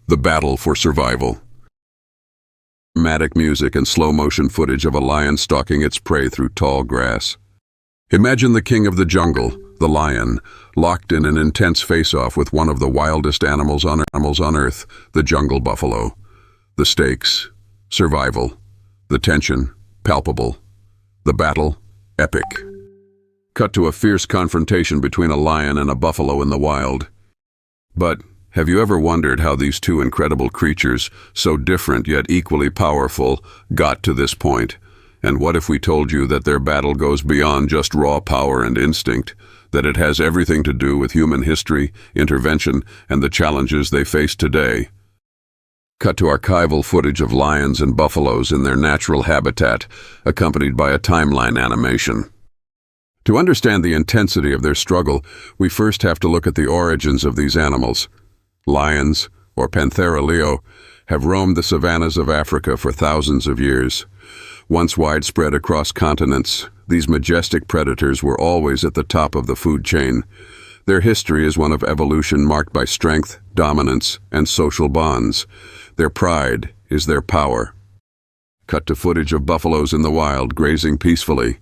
The battle for survival. Dramatic music and slow-motion footage of a lion stalking its prey through tall grass. Imagine the king of the jungle, the lion, locked in an intense face-off with one of the wildest animals on Earth, the jungle buffalo. The stakes, survival. The tension, palpable. The battle, epic. Cut to a fierce confrontation between a lion and a buffalo in the wild. But have you ever wondered how these two incredible creatures, so different yet equally powerful, got to this point? And what if we told you that their battle goes beyond just raw power and instinct, that it has everything to do with human history, intervention, and the challenges they face today? Cut to archival footage of lions and buffaloes in their natural habitat, accompanied by a timeline animation. To understand the intensity of their struggle, we first have to look at the origins of these animals. Lions, or Panthera leo, have roamed the savannas of Africa for thousands of years. Once widespread across continents, these majestic predators were always at the top of the food chain. Their history is one of evolution marked by strength, dominance, and social bonds. Their pride is their power. Cut to footage of buffaloes in the wild grazing peacefully.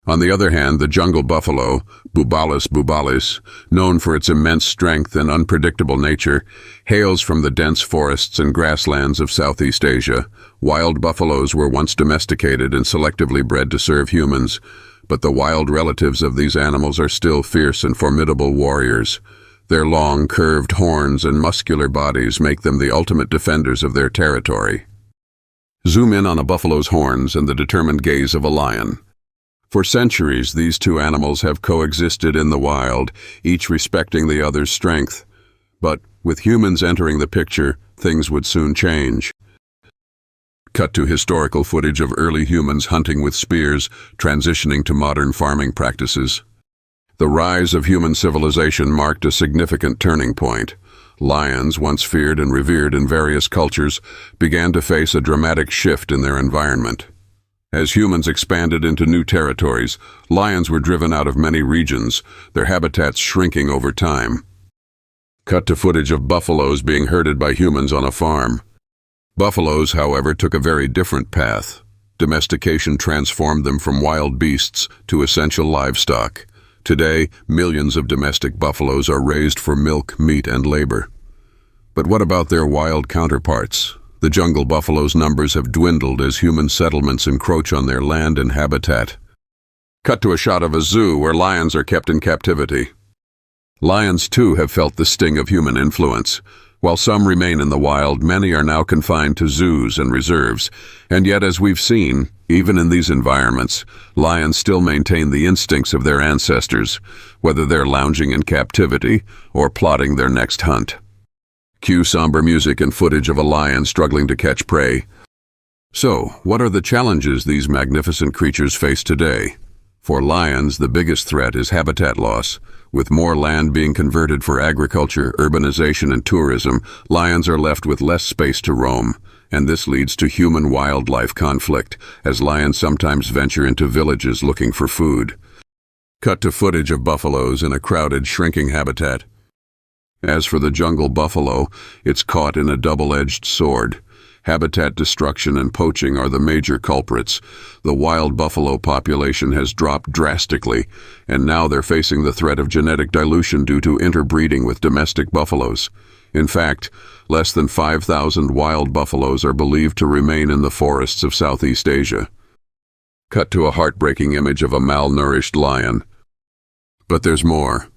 On the other hand, the jungle buffalo, Bubalus bubalus, known for its immense strength and unpredictable nature, hails from the dense forests and grasslands of Southeast Asia. Wild buffaloes were once domesticated and selectively bred to serve humans, but the wild relatives of these animals are still fierce and formidable warriors. Their long, curved horns and muscular bodies make them the ultimate defenders of their territory. Zoom in on a buffalo's horns and the determined gaze of a lion. For centuries, these two animals have coexisted in the wild, each respecting the other's strength. But with humans entering the picture, things would soon change. Cut to historical footage of early humans hunting with spears, transitioning to modern farming practices. The rise of human civilization marked a significant turning point. Lions, once feared and revered in various cultures, began to face a dramatic shift in their environment. As humans expanded into new territories, lions were driven out of many regions, their habitats shrinking over time. Cut to footage of buffaloes being herded by humans on a farm. Buffaloes, however, took a very different path. Domestication transformed them from wild beasts to essential livestock. Today, millions of domestic buffaloes are raised for milk, meat, and labor. But what about their wild counterparts? The jungle buffalo's numbers have dwindled as human settlements encroach on their land and habitat. Cut to a shot of a zoo where lions are kept in captivity. Lions, too, have felt the sting of human influence. While some remain in the wild, many are now confined to zoos and reserves. And yet, as we've seen, even in these environments, lions still maintain the instincts of their ancestors, whether they're lounging in captivity or plotting their next hunt. Cue somber music and footage of a lion struggling to catch prey. So, what are the challenges these magnificent creatures face today? For lions, the biggest threat is habitat loss. With more land being converted for agriculture, urbanization, and tourism, lions are left with less space to roam, and this leads to human-wildlife conflict, as lions sometimes venture into villages looking for food. Cut to footage of buffaloes in a crowded, shrinking habitat. As for the jungle buffalo, it's caught in a double-edged sword. Habitat destruction and poaching are the major culprits. The wild buffalo population has dropped drastically, and now they're facing the threat of genetic dilution due to interbreeding with domestic buffaloes. In fact, less than 5,000 wild buffaloes are believed to remain in the forests of Southeast Asia. Cut to a heartbreaking image of a malnourished lion. But there's more.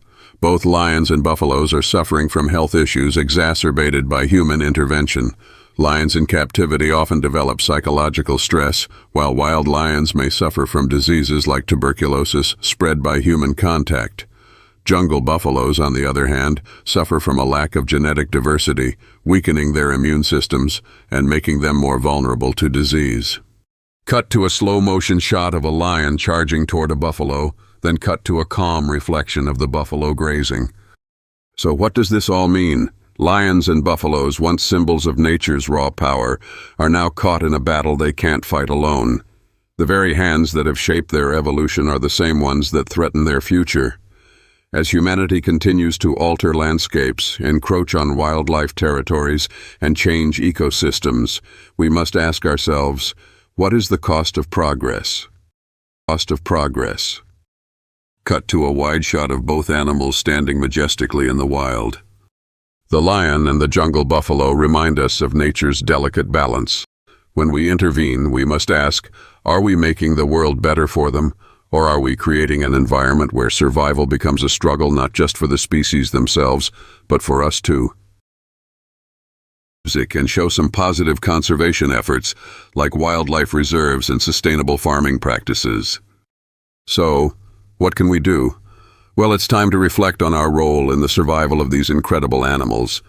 Both lions and buffaloes are suffering from health issues exacerbated by human intervention. Lions in captivity often develop psychological stress, while wild lions may suffer from diseases like tuberculosis spread by human contact. Jungle buffaloes, on the other hand, suffer from a lack of genetic diversity, weakening their immune systems and making them more vulnerable to disease. Cut to a slow-motion shot of a lion charging toward a buffalo, then cut to a calm reflection of the buffalo grazing. So what does this all mean? Lions and buffaloes, once symbols of nature's raw power, are now caught in a battle they can't fight alone. The very hands that have shaped their evolution are the same ones that threaten their future. As humanity continues to alter landscapes, encroach on wildlife territories, and change ecosystems, we must ask ourselves, what is the cost of progress? Cost of progress. Cut to a wide shot of both animals standing majestically in the wild. The lion and the jungle buffalo remind us of nature's delicate balance. When we intervene, we must ask, are we making the world better for them? Or are we creating an environment where survival becomes a struggle not just for the species themselves, but for us too? Music and show some positive conservation efforts, like wildlife reserves and sustainable farming practices. So, what can we do? Well, it's time to reflect on our role in the survival of these incredible animals.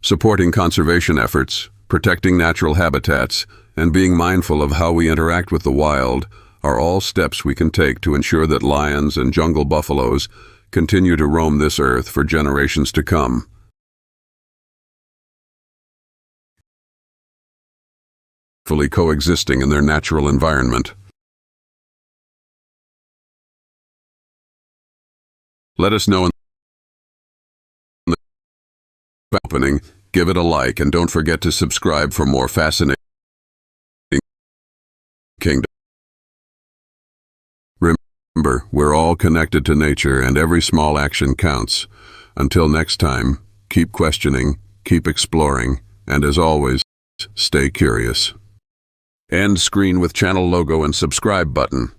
Supporting conservation efforts, protecting natural habitats, and being mindful of how we interact with the wild are all steps we can take to ensure that lions and jungle buffaloes continue to roam this earth for generations to come. Fully coexisting in their natural environment. Let us know in the opening, give it a like, and don't forget to subscribe for more fascinating kingdom. Remember, we're all connected to nature and every small action counts. Until next time, keep questioning, keep exploring, and as always, stay curious. End screen with channel logo and subscribe button.